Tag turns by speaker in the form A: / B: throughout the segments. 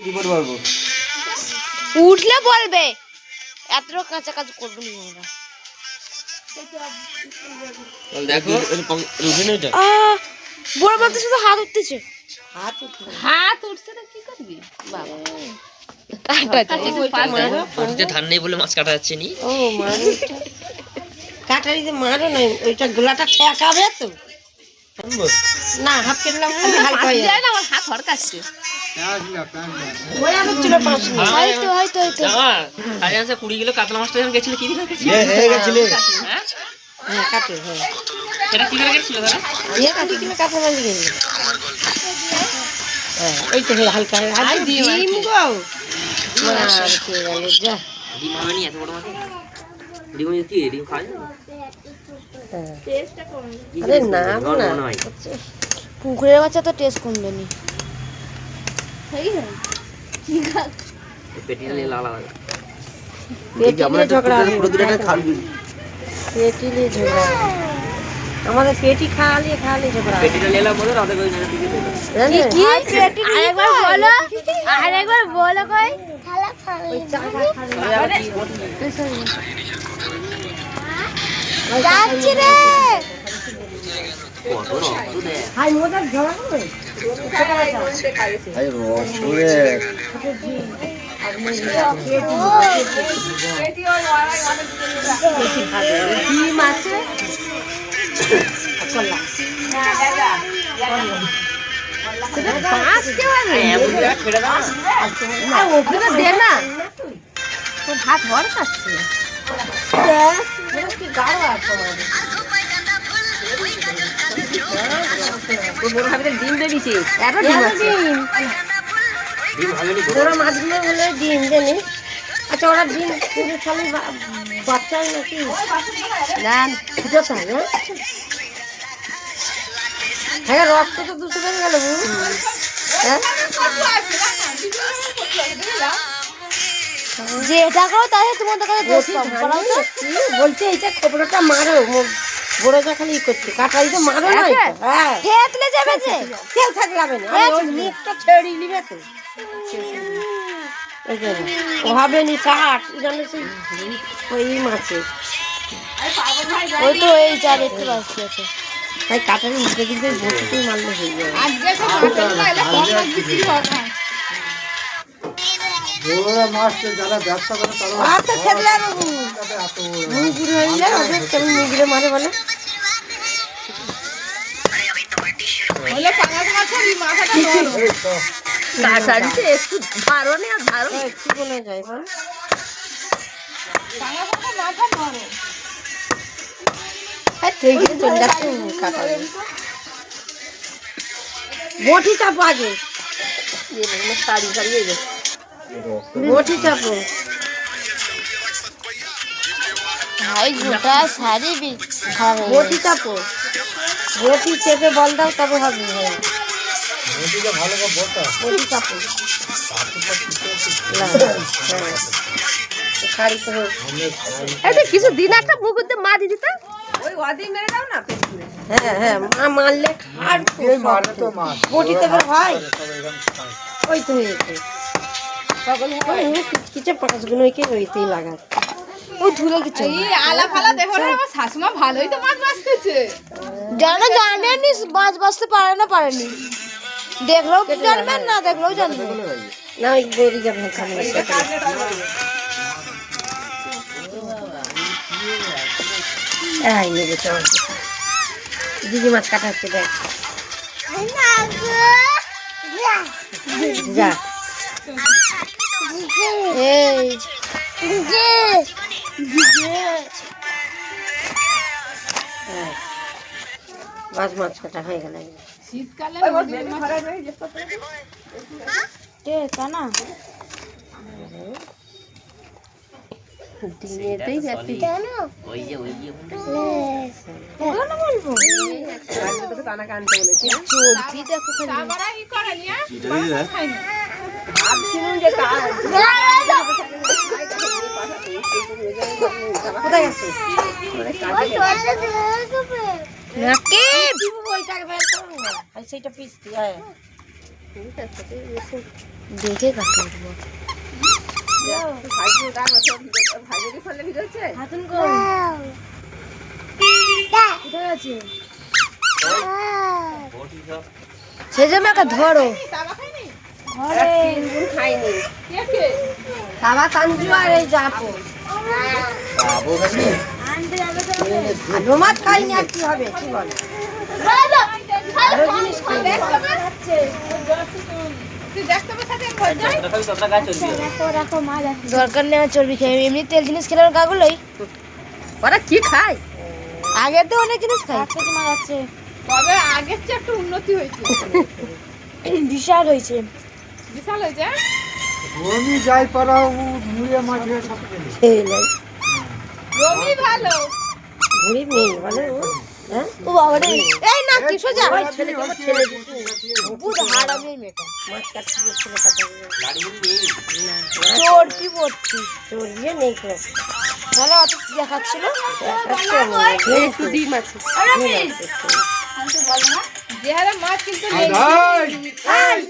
A: কি করে পারবো?
B: উঠলে বলবে, এত কাঁচা কাজ করবো না আমরা।
A: দেখো
B: বড় মাথা শুধু হাত উঠতেছে,
C: হাত উঠছে না, কি করবি বাবা?
A: ধান নেই বলে মাছ কাটা যাচ্ছে নি।
C: ও মারো কাটারিতে মারো না, ওইটা গোলাটা ঠেকাবে তো না। হাত কেটলাম হালকা হয়ে যায় না, আমার হাত হরকাচ্ছে। ওই আমি ছিল 5 মিনিট
B: হয়তো
A: আরে আচ্ছা 20 কিলো কাতলা মাছটা যখন গেছিল কি দিন গেছিল?
D: হয়ে গেছিলে।
A: হ্যাঁ
C: হ্যাঁ কাটে, হ্যাঁ
A: এটা কি করে গেছিল দাদা?
C: এই 2 কিলো কাঁচা মাছ গেল। হ্যাঁ এই তো হালকা আর ডিম গো মার কে গেল যা।
A: ডিম হবে নি এত বড় মাছ। ডিম কি ডিম খায় না?
C: আরে না না
B: পুকুরের বাচ্চা তো টেস্ট কমবে নি।
A: পেটি নিয়ে লাল লাগা।
C: পেটি নিয়ে ঝগড়া
D: পুরো দুটো খাবি।
C: পেটি নিয়ে ঝগড়া, আমাদের পেটি খাওয়ালে ঝগড়া।
A: পেটিটা নিলাম বলে রাতে কই না দিকে দেব।
B: কি পেটি আরেকবার বলো, আরেকবার বলো কই খালা খাবে যাচ্ছি রে।
A: কত রক্ত দে।
C: হাই মোদার ঝগড়া করে
D: আই রসুরে
C: ডিম আছে ওখানে দে না, তোর হাত ভর কাটছে। কি গাঢ় আছে ডিম বেরিয়েছে, এত ডিম আছে। ওরা মাছগুলো বলে ডিম জানি। আচ্ছা ওরা ডিম পুরো খালি বাচ্চাই নাকি না ফুটো থাকে? হ্যাঁ রক্ত তো দুশো বেড়ে গেল। হ্যাঁ
B: যেটা করো তাই তোমাদের কাছে দোষ কম করাও তো।
C: বলছে এইটা খবরটা মারো, বড়টা খালি করছে কাটাইতে মারো না। হ্যাঁ
B: খেতলে যাবে যে
C: কেউ থাকলাবে না, ওই মুখটা ছেড়ে নিবে তো। ও হবে নি কাঠ জানো সেই ওই মাছের
B: ওই তো এই যা দেখতে পাচ্ছি আছে।
C: তাই কাটারি মুখে কিন্তু বসতেই মারলে হয়ে যাবে।
D: বড় মাছটা যারা ব্যবসা করে তারা
C: আচ্ছা খেলে মুগুর হয়ে যায়, ওদের কেমন মুগুরে মারে বলে। কাটারিতে একটু ধারো না, ধারো একটু বলে যায় বল। বটি চাপো আগে, শাড়ি ছাড়িয়ে যায় বটি চাপো।
B: ভাই গোটা শাড়ি খারাপ হয়ে
C: বটি চাপো, বটি চেপে বল দাও তবে হবে।
D: বটিটা ভালো করে বসা।
C: বটি চাপো শাড়ি তো এই কিছু দিন একটা মুগুর দিয়ে মা দিদি তা ওই ওয়াদি মেরে দাও না। হ্যাঁ হ্যাঁ মা মারলে খাট
D: এই মারলে তো মাছ।
C: বটিতে ভাই ওই তো হয়েছে কিছু 5 গুণ কে ওইতেই লাগায়।
B: ওই ধুলে কিছু
E: আলা ফালা দেখো না, আমার শাশুমা ভালোই তো মাছ বাছতেছে।
B: জানেনি মাছ বাঁচতে পারেনি, দেখলেও জানবেন না দেখলেও জানবেন
C: না। ওই গড়ি যাবে এই নেবে চল দিদি মাছ কাটা হচ্ছে দেখ যা।
B: এই
C: মাছ কাটা হয়ে গেল।
E: শীতকালে
B: তা না
C: দিনেতেই যাচ্ছি
A: ওই যে
B: বলবো
C: টানা কানতে বলেছি।
B: চর্বি দেখো
E: তারপরে কি করে নিয়া
C: কোথায় গেছে? সেইটা পিস দিয়ে
B: দেখে কাটতে উঠবো। হাতুন কর। কোথায় আছে? সেজমাকে ধরো।
C: খাইনি বাবা কাঞ্জু আর এই যাপো মাছ খাইনি আর কি হবে কি বলে আরো জিনিস খাইনি
B: দরকার নেই চর্বি খেয়ে এমনি তেল জিনিস খেলে কাগুলোই
C: ওরা কি খায়
B: আগে তো অনেক জিনিস খাই মাছ আছে
E: তবে আগের চেয়ে একটু উন্নতি হয়েছে
B: বিশাল হয়েছে
E: বিশাল হয়েছে
D: রমি যাই পারা মুড়িয়ে মাছ হয়ে সব খেলে
C: খেয়ে নেয়
E: রমি ভালো
C: গরিব নেই বলে ও হ্যাঁ
B: ও বাবা রে এই না কি সোজা
C: ওই ছেলেকে আমার ছেলে দিচ্ছে
B: বুঝ হাড় আমি মেটা
C: মাছ কাটতে ছেলে কাটতে
B: চর্বি ভর্তি
C: চর্বিও নেই তো
B: তাহলে অত দেখাচ্ছিল
C: একটু ডিম আছে
E: যে হারে মাছ কিন্তু নেই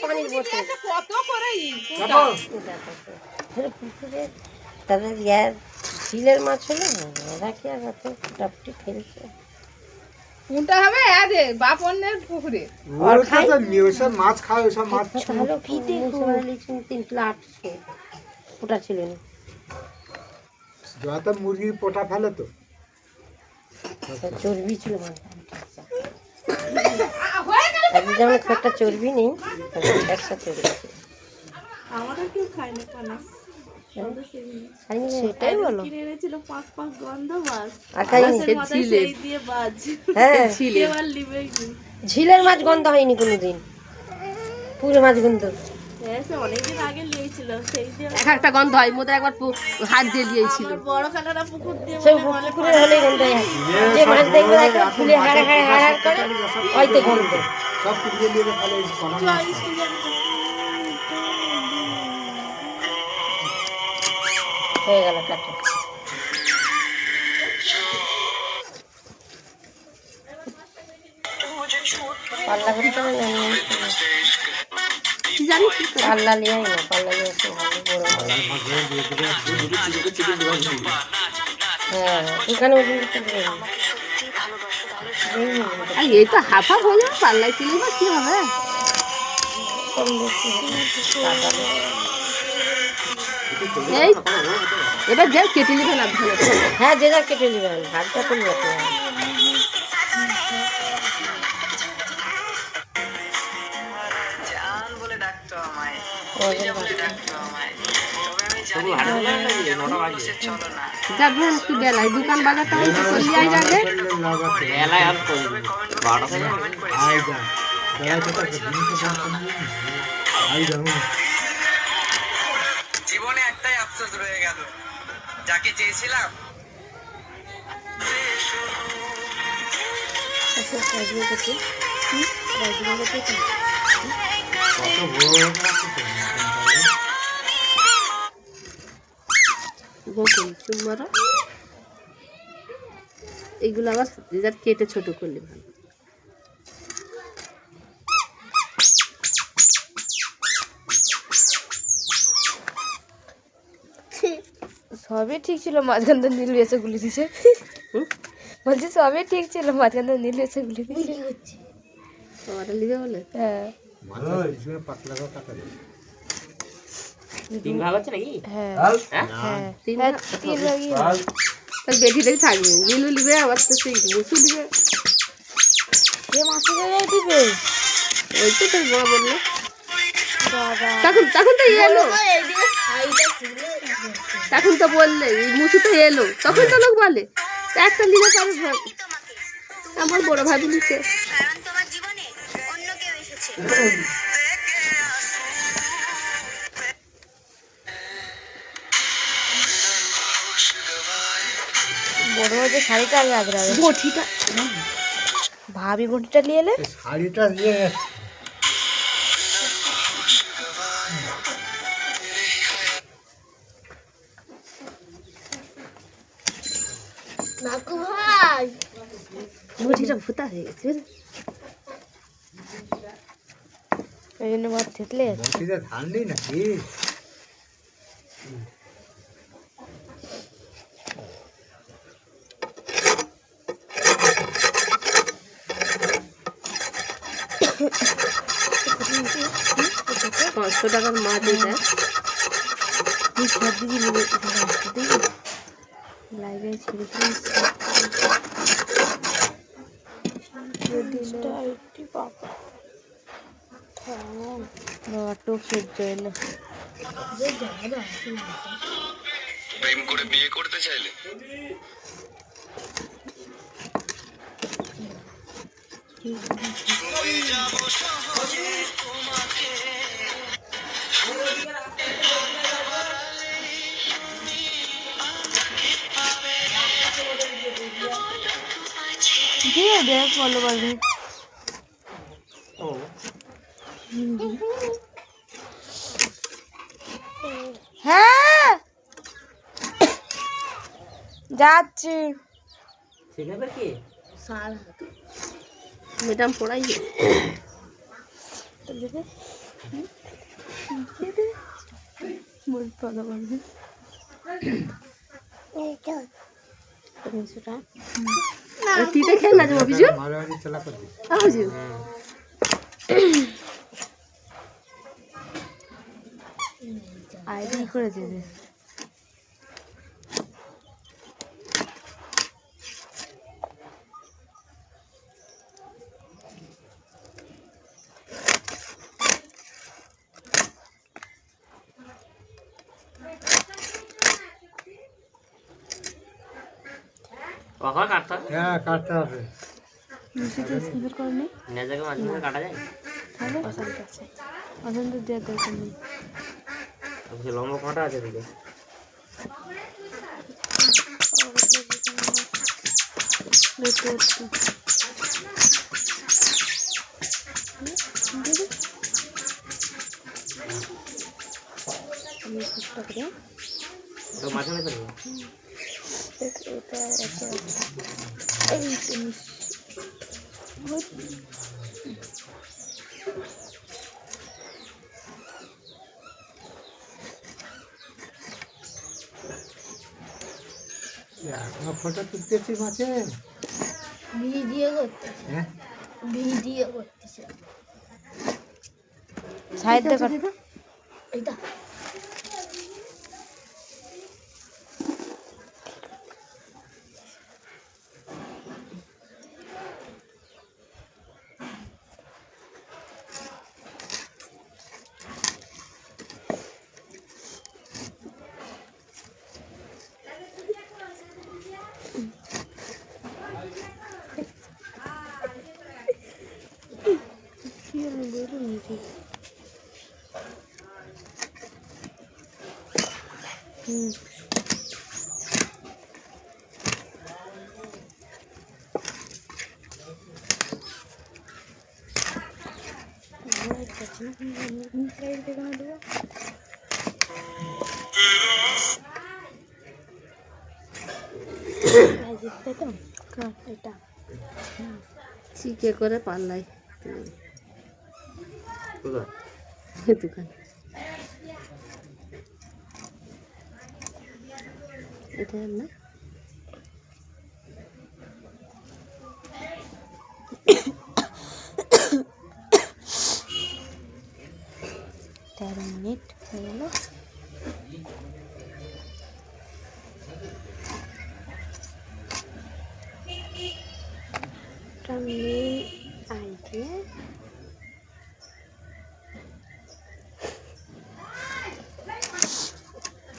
C: পানির বোতল
E: কত করে
C: পুকুরে তাদের ইয়ার ঝিলের মাছ হলো ওরা কি আর অত টাপটি ফেলছে
E: কোনটা হবে আরে বাপ অন্যের পুকুরে
D: ওর খায় ওসব মাছ খায় ওসব মাছ
C: ভালো ফিতে লিখছেন 3,800 ওটা ছিল না
D: যত মুরগির পোটা ফেলে তো
C: চর্বি ছিল একদিন যেমন একটা চর্বি নেই একসাথে চর্বি ছিল
F: আমাদের কেউ খায় না কানাস
C: খাইনি
B: সেটাই বলো
F: কিনে এনেছিল পাক পাক গন্ধ মাছ
C: আর খাইনি
F: মাথায় সেই দিয়ে বাজ
C: হ্যাঁ
F: এবার লিবেই
C: ঝিলের মাছ গন্ধ হয়নি কোনোদিন পুরো মাছ গন্ধ
F: হ্যাঁ সে অনেকদিন আগে লিয়েছিল সেই দিয়ে
C: এক একটা গন্ধ হয় মোদের একবার হাত দিয়ে দিয়েছিল
F: আমার বড় কানারা পুকুর দিয়ে
C: সেই পুকুরে হলেই গন্ধ হয় যে মাছ দেখবে একবার ফুলে হাড়ে হাড়ে হাড় করে হয়তো গন্ধ
D: সব কুড়িয়ে নিয়ে ফেলে কলা মাছ খায়।
C: হয়ে গেল কাটা পাল্লা করতে হবে না জানি পাল্লা লিয়াই না পাল্লা লিয়ে আসে বড় হ্যাঁ এখানে ওজন করতে হবে আর এই তো হাফ হাফ হয়ে যাবে পাল্লাই তুলে বা কি হবে এই এবার যা কেটে নেবেন আপনারা হ্যাঁ যে যা কেটে নেবেন হাতটা তুলবে যাবেন একটু বেলায় দোকান বাজারটা চলিয়ে যাবে
A: মেলায় আর করবি 12টা থেকে
D: আই যা বেড়াতে তো জিনিস আই যাও
G: জীবনে একটাই আফসোস রয়ে গেল যাকে চেয়েছিলাম
D: কত বড়
C: বকুল চুম্মারা এইগুলো আবার রেজাল্ট কেটে ছোট করলে ভালো
B: সবই ঠিক ছিল মাঝখান থেকে নীল এসে গুলি দিছে বলছি সবই ঠিক ছিল মাঝখান থেকে নীল এসে গুলি দিছে
C: তোমারটা লিখে বলে
B: হ্যাঁ
D: মাথা পিছনে পাতলা করে কাটা দে
A: তিন ভাগ হচ্ছে নাকি
B: হ্যাঁ
A: হ্যাঁ
C: তিন
B: হ্যাঁ তিন ভাগই হয়।
C: বেটিটাই থাকবে নীলু লিবে আবার তো সেই মুসু লিবে
B: এ মাসি গায়ে দিবে
C: ওই তো তোর মা বললো
B: বাবা
C: তখন তো এলো তখন তো বললে মুসু তো এলো তখন তো লোক বলে একটা লিবে পাবে আমার বড় ভাবি লিখে
B: বড় যে শাড়িটা আগে আগ্রা
C: বটিটা
B: ভাবি বটিটা নিয়ে এলে
D: শাড়িটা দিয়ে
B: নাকু ভাই
C: বটিটা ভূতা হয়ে গেছে
B: ওই জন্য ভাত থেতলে
D: বটিতে ধান দিই নাকি?
C: পাঁচশো টাকার মাছ এটা
B: লাইভে ছেড়ে বাবা টোপ সহ্য এলো
G: প্রেম করে বিয়ে করতে চাইলে
B: দিয়ে দে ফলো করবে
A: ও
B: হ্যাঁ যাচ্ছি
A: শেখাবে কি?
C: ম্যাডাম পড়াইয়ে
B: ফলো করবে
C: তুই দেখে না যাবো বিজু
D: মারামারি চালা করবি।
C: বিজু
B: আইডি করে দেবে
A: কখন কাটতে হবে?
D: হ্যাঁ কাটতে হবে।
B: স্কিপ করনি
A: নেজাকে মাঝে মাঝে কাটা যায়?
B: তাহলে পছন্দ আছে পছন্দ দেওয়ার দরকার নেই
A: আচ্ছা, লম্বা কটা আছে দিকে? তো মাঝে মাঝে করবো।
D: এখনো ফটো তুলতেছি মাছে।
F: ভিডিও করতে
D: হ্যাঁ
F: ভিডিও করতেছে
B: সাইড কর
F: এটা
C: চিকে করে পাল্লাই
A: কোথায়?
C: দোকান এটা না
B: মিনিট হয়ে গেল আইডিয়া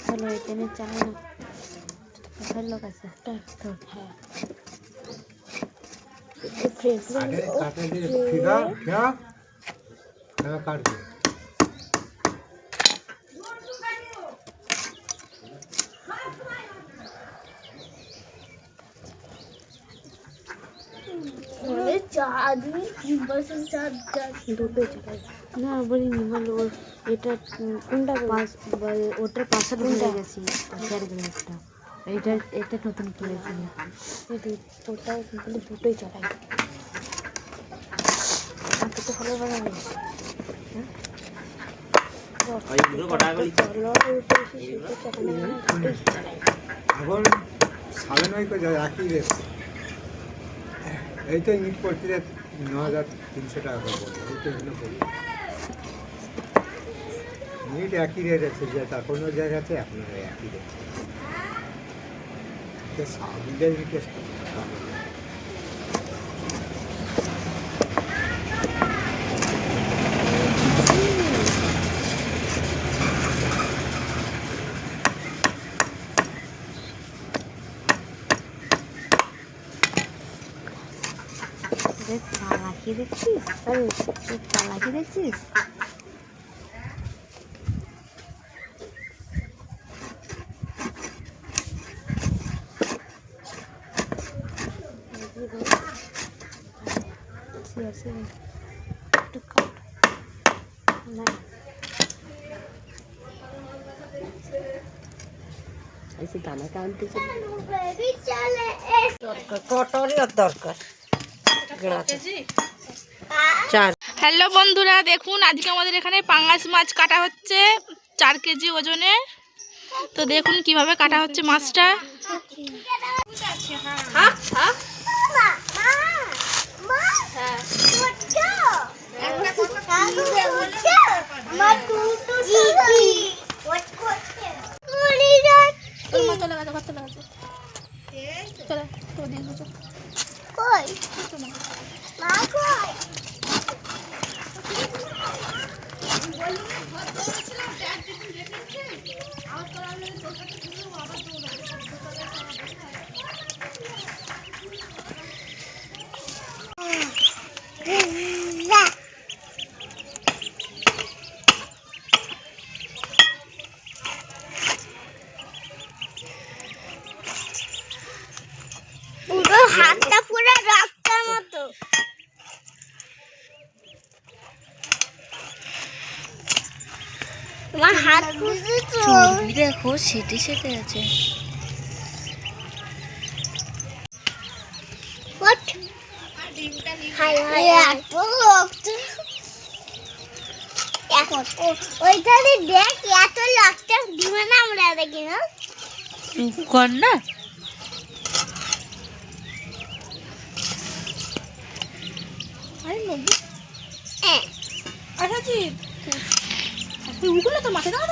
B: চলো এখানে চালাই না কোথায় লোক আছে হ্যাঁ
D: আগে কাটে দিয়ে ফিরা ফিরা হ্যাঁ কাটবে।
F: आदमी 3% चार्ज
B: দুটো চালাই না বলিনি বলো এটা কোনটা ওটার পাশাটা ভুলে গেছি শেয়ার করে একটা এটা নতুন কিনেছি ওটা বলে দুটোই চালাই আপনি তো ভালো বানাবে
A: ওই গুলো কটা করে
D: এখন 9.5 করে যায় একই রেট। এই তো ইট করতে 9,300 টাকা করে পড়বে। এই তো এগুলো করি ইট একই রেট আছে, যেটা কোনো জায়গাতে আপনার একই রেট। সাবিলের ইটের
B: চালাকি দেখছিস? চালাকি দেখছিস? একটু কাট না এসে দানা কানতে
C: কটরই দরকার। 4
E: হ্যালো বন্ধুরা, দেখুন আজকে আমাদের এখানে পাঙ্গাস মাছ কাটা হচ্ছে 4 কেজি ওজনে। তো দেখুন কিভাবে কাটা হচ্ছে মাছটা।
F: পুরো হাতটা পুরো রক্তের মতো। তোমার হাত বুঝেছো?
B: দেখো সেটে সেটে আছে।
F: এত রক্ত, ওইখানে দেখ এত রক্ত দিবে না, আমরা দেখি না।
B: কর না
E: আচ্ছা জিৎ, তুই উগুলো তো মাঠে দাও।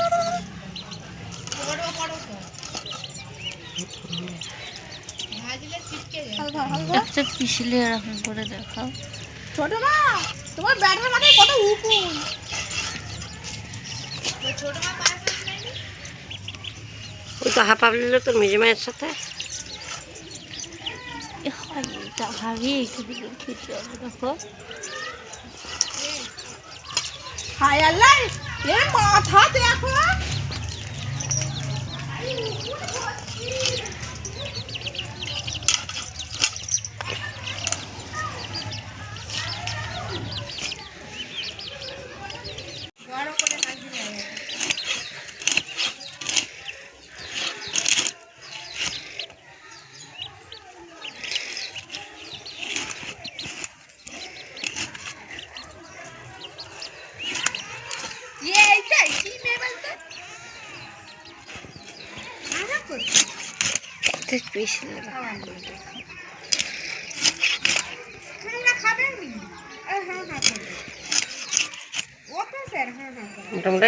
B: একটা পিছলে এরকম করে দেখাও।
E: ছোট মা, তোমার ব্যাটার মাঠে কত উকুন।
C: ওই তো হাফ আপনিল তোর মেজে মায়ের সাথে।
B: এটা ভাবি খেতে হবে। দেখো
E: হায় আল্লাহ, এ মাথা দেখো।
C: মোটামুটি